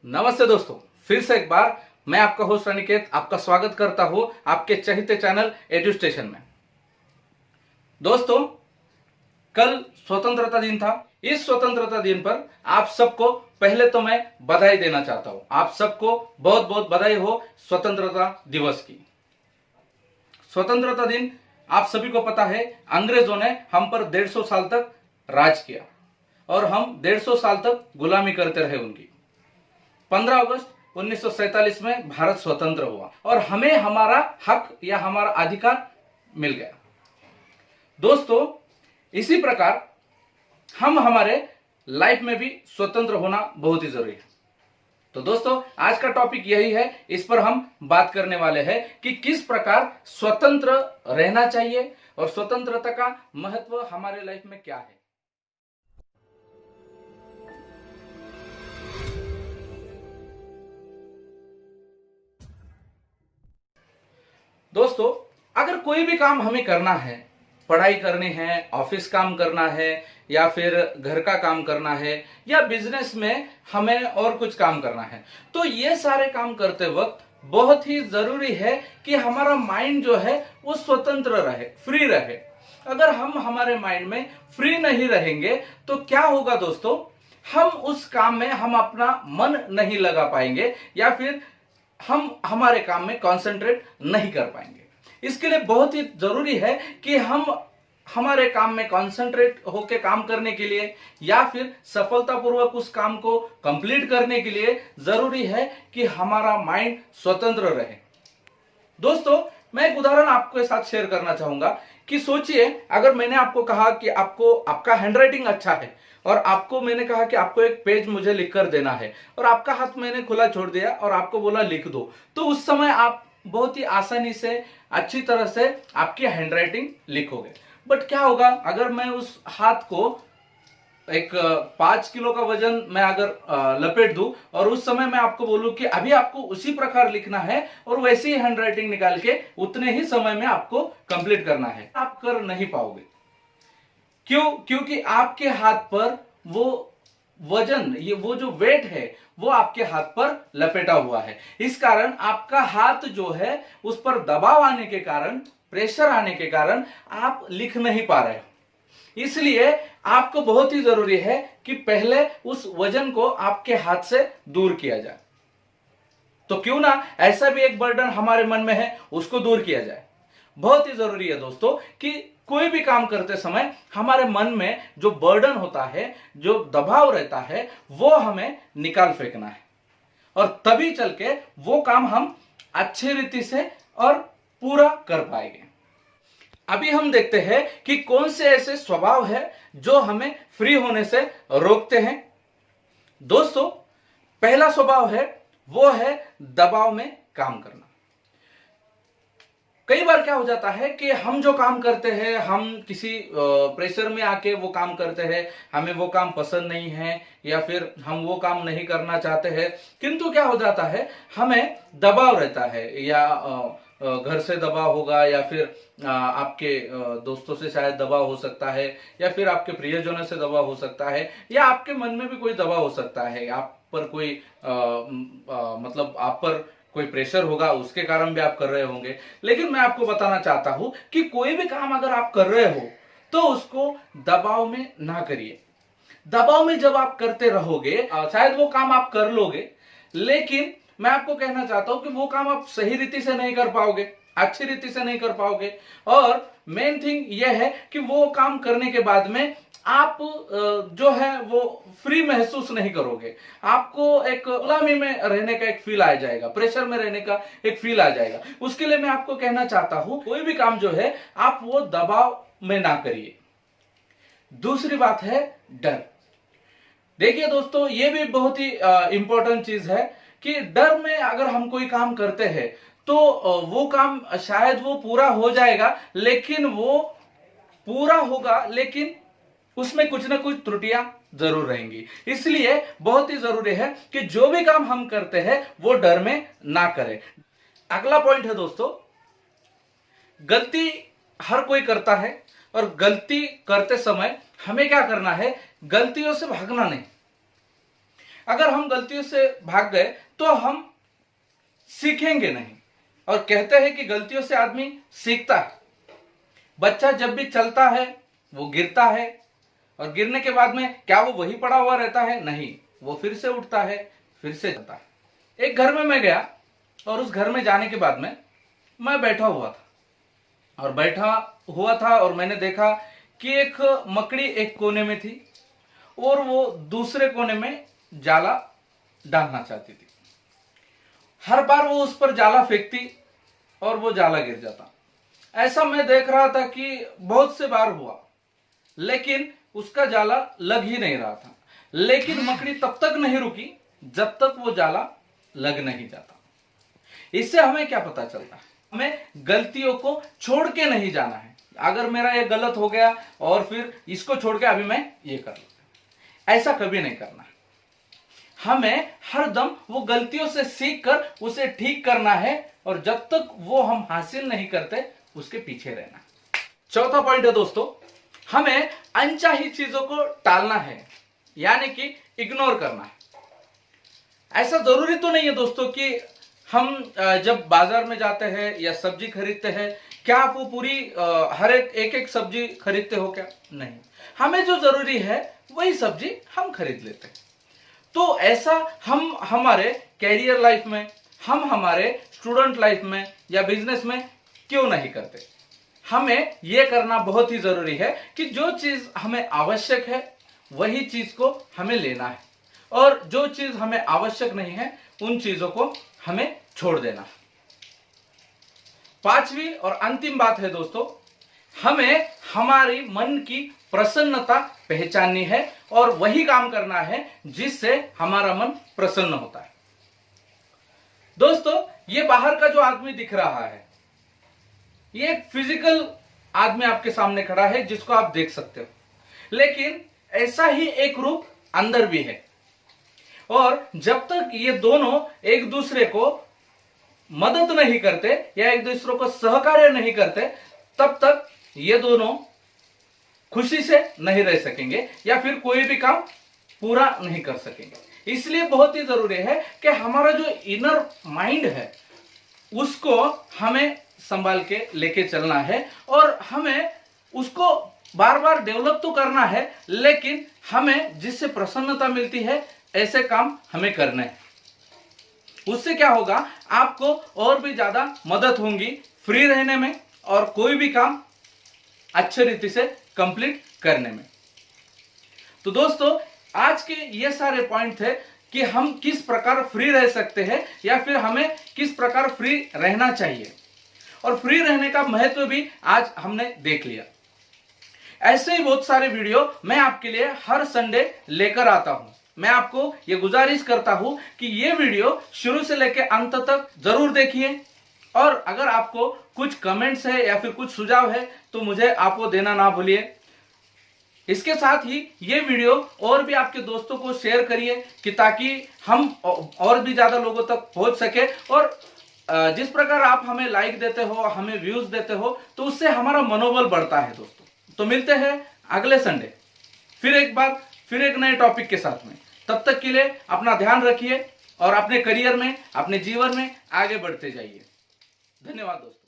नमस्ते दोस्तों, फिर से एक बार मैं आपका होस्ट अनिकेत आपका स्वागत करता हूं आपके चहेते चैनल एडु स्टेशन में। दोस्तों, कल स्वतंत्रता दिन था। इस स्वतंत्रता दिन पर आप सबको पहले तो मैं बधाई देना चाहता हूं। आप सबको बहुत बहुत बधाई हो स्वतंत्रता दिवस की। स्वतंत्रता दिन आप सभी को पता है, अंग्रेजों ने हम पर 150 साल तक राज किया और हम 150 साल तक गुलामी करते रहे उनकी। 15 अगस्त 1947 में भारत स्वतंत्र हुआ और हमें हमारा हक या हमारा अधिकार मिल गया। दोस्तों, इसी प्रकार हम हमारे लाइफ में भी स्वतंत्र होना बहुत ही जरूरी है। तो दोस्तों, आज का टॉपिक यही है। इस पर हम बात करने वाले हैं कि किस प्रकार स्वतंत्र रहना चाहिए और स्वतंत्रता का महत्व हमारे लाइफ में क्या है। दोस्तों, अगर कोई भी काम हमें करना है, पढ़ाई करनी है, ऑफिस काम करना है या फिर घर का काम करना है या बिजनेस में हमें और कुछ काम करना है, तो ये सारे काम करते वक्त बहुत ही जरूरी है कि हमारा माइंड जो है वो स्वतंत्र रहे, फ्री रहे। अगर हम हमारे माइंड में फ्री नहीं रहेंगे तो क्या होगा दोस्तों, हम उस काम में हम अपना मन नहीं लगा पाएंगे या फिर हम हमारे काम में कंसंट्रेट नहीं कर पाएंगे। इसके लिए बहुत ही जरूरी है कि हम हमारे काम में कंसंट्रेट होकर काम करने के लिए या फिर सफलतापूर्वक उस काम को कंप्लीट करने के लिए जरूरी है कि हमारा माइंड स्वतंत्र रहे। दोस्तों, मैं एक उदाहरण आपके साथ शेयर करना चाहूंगा कि सोचिए, अगर मैंने आपको कहा कि आपको आपका हैंडराइटिंग अच्छा है और आपको मैंने कहा कि आपको एक पेज मुझे लिखकर देना है और आपका हाथ मैंने खुला छोड़ दिया और आपको बोला लिख दो, तो उस समय आप बहुत ही आसानी से अच्छी तरह से आपकी हैंडराइटिंग लिखोगे। बट क्या होगा अगर मैं उस हाथ को एक 5 किलो का वजन मैं अगर लपेट दूं और उस समय मैं आपको बोलूं कि अभी आपको उसी प्रकार लिखना है और वैसे ही हैंडराइटिंग निकाल के उतने ही समय में आपको कंप्लीट करना है, आप कर नहीं पाओगे। क्यों? क्योंकि आपके हाथ पर वो वजन, ये वो जो वेट है वो आपके हाथ पर लपेटा हुआ है। इस कारण आपका हाथ जो है उस पर दबाव आने के कारण, प्रेशर आने के कारण आप लिख नहीं पा रहे हो। इसलिए आपको बहुत ही जरूरी है कि पहले उस वजन को आपके हाथ से दूर किया जाए। तो क्यों ना ऐसा भी एक बर्डन हमारे मन में है, उसको दूर किया जाए। बहुत ही जरूरी है दोस्तों कि कोई भी काम करते समय हमारे मन में जो बर्डन होता है, जो दबाव रहता है, वो हमें निकाल फेंकना है और तभी चल के वो काम हम अच्छी रीति से और पूरा कर पाएंगे। अभी हम देखते हैं कि कौन से ऐसे स्वभाव है जो हमें फ्री होने से रोकते हैं। दोस्तों, पहला स्वभाव है वो है दबाव में काम करना। कई बार क्या हो जाता है कि हम जो काम करते हैं, हम किसी प्रेशर में आके वो काम करते हैं, हमें वो काम पसंद नहीं है या फिर हम वो काम नहीं करना चाहते हैं, किंतु क्या हो जाता है, हमें दबाव रहता है या घर से दबाव होगा या फिर आपके दोस्तों से शायद दबाव हो सकता है या फिर आपके प्रियजनों से दबाव हो सकता है या आपके मन में भी कोई दबाव हो सकता है। आप पर कोई मतलब आप पर कोई प्रेशर होगा, उसके कारण भी आप कर रहे होंगे। लेकिन मैं आपको बताना चाहता हूं कि कोई भी काम अगर आप कर रहे हो तो उसको दबाव में ना करिए। दबाव में जब आप करते रहोगे शायद वो काम आप कर लोगे, लेकिन मैं आपको कहना चाहता हूं कि वो काम आप सही रीति से नहीं कर पाओगे, अच्छी रीति से नहीं कर पाओगे। और मेन थिंग यह है कि वो काम करने के बाद में आप जो है वो फ्री महसूस नहीं करोगे। आपको एक गुलामी में रहने का एक फील आ जाएगा, प्रेशर में रहने का एक फील आ जाएगा। उसके लिए मैं आपको कहना चाहता हूं, कोई भी काम जो है आप वो दबाव में ना करिए। दूसरी बात है डर। देखिए दोस्तों, ये भी बहुत ही इंपॉर्टेंट चीज है कि डर में अगर हम कोई काम करते हैं तो वो काम शायद वो पूरा हो जाएगा, लेकिन वो पूरा होगा लेकिन उसमें कुछ ना कुछ त्रुटियां जरूर रहेंगी। इसलिए बहुत ही जरूरी है कि जो भी काम हम करते हैं वो डर में ना करें। अगला पॉइंट है दोस्तों, गलती हर कोई करता है और गलती करते समय हमें क्या करना है, गलतियों से भागना नहीं। अगर हम गलतियों से भाग गए तो हम सीखेंगे नहीं। और कहते हैं कि गलतियों से आदमी सीखता है। बच्चा जब भी चलता है वो गिरता है, और गिरने के बाद में क्या वो वही पड़ा हुआ रहता है? नहीं, वो फिर से उठता है, फिर से जाता है। एक घर में मैं गया, और उस घर में जाने के बाद में मैं बैठा हुआ था और मैंने देखा कि एक मकड़ी एक कोने में थी और वो दूसरे कोने में जाला डालना चाहती थी। हर बार वो उस पर जाला फेंकती और वो जाला गिर जाता। ऐसा मैं देख रहा था कि बहुत से बार हुआ, लेकिन उसका जाला लग ही नहीं रहा था। लेकिन मकड़ी तब तक नहीं रुकी जब तक वो जाला लग नहीं जाता। इससे हमें क्या पता चलता है? हमें गलतियों को छोड़ के नहीं जाना है। अगर मेरा ये गलत हो गया और फिर इसको छोड़ के अभी मैं ये कर लूं, ऐसा कभी नहीं करना है। हमें हरदम वो गलतियों से सीख कर उसे ठीक करना है, और जब तक वो हम हासिल नहीं करते उसके पीछे रहना। चौथा पॉइंट है दोस्तों, हमें अनचाही चीजों को टालना है, यानी कि इग्नोर करना है। ऐसा जरूरी तो नहीं है दोस्तों कि हम जब बाजार में जाते हैं या सब्जी खरीदते हैं, क्या आप वो पूरी हर एक सब्जी खरीदते हो? क्या नहीं। हमें जो जरूरी है वही सब्जी हम खरीद लेते हैं। तो ऐसा हम हमारे कैरियर लाइफ में, हम हमारे स्टूडेंट लाइफ में या बिजनेस में क्यों नहीं करते? हमें यह करना बहुत ही जरूरी है कि जो चीज हमें आवश्यक है वही चीज को हमें लेना है, और जो चीज हमें आवश्यक नहीं है उन चीजों को हमें छोड़ देना। पांचवी और अंतिम बात है दोस्तों, हमें हमारी मन की प्रसन्नता पहचाननी है और वही काम करना है जिससे हमारा मन प्रसन्न होता है। दोस्तों, ये बाहर का जो आदमी दिख रहा है, ये एक फिजिकल आदमी आपके सामने खड़ा है जिसको आप देख सकते हो, लेकिन ऐसा ही एक रूप अंदर भी है। और जब तक ये दोनों एक दूसरे को मदद नहीं करते या एक दूसरे को सहकार्य नहीं करते, तब तक ये दोनों खुशी से नहीं रह सकेंगे या फिर कोई भी काम पूरा नहीं कर सकेंगे। इसलिए बहुत ही जरूरी है कि हमारा जो इनर माइंड है उसको हमें संभाल के लेके चलना है, और हमें उसको बार बार डेवलप तो करना है, लेकिन हमें जिससे प्रसन्नता मिलती है ऐसे काम हमें करने हैं। उससे क्या होगा, आपको और भी ज्यादा मदद होगी फ्री रहने में और कोई भी काम अच्छे रीति से कंप्लीट करने में। तो दोस्तों, आज के ये सारे पॉइंट थे कि हम किस प्रकार फ्री रह सकते हैं या फिर हमें किस प्रकार फ्री रहना चाहिए, और फ्री रहने का महत्व भी आज हमने देख लिया। ऐसे ही बहुत सारे वीडियो मैं आपके लिए हर संडे लेकर आता हूं। मैं आपको ये गुजारिश करता हूं कि ये वीडियो शुरू से लेकर अंत तक जरूर देखिए, और अगर आपको कुछ कमेंट्स है या फिर कुछ सुझाव है तो मुझे आपको देना ना भूलिए। इसके साथ ही ये वीडियो और भी आपके दोस्तों को शेयर करिए कि ताकि हम और भी ज्यादा लोगों तक पहुंच सके, और जिस प्रकार आप हमें लाइक देते हो, हमें व्यूज देते हो, तो उससे हमारा मनोबल बढ़ता है दोस्तों। तो मिलते हैं अगले संडे फिर एक नए टॉपिक के साथ में। तब तक के लिए अपना ध्यान रखिए और अपने करियर में, अपने जीवन में आगे बढ़ते जाइए। धन्यवाद दोस्तों।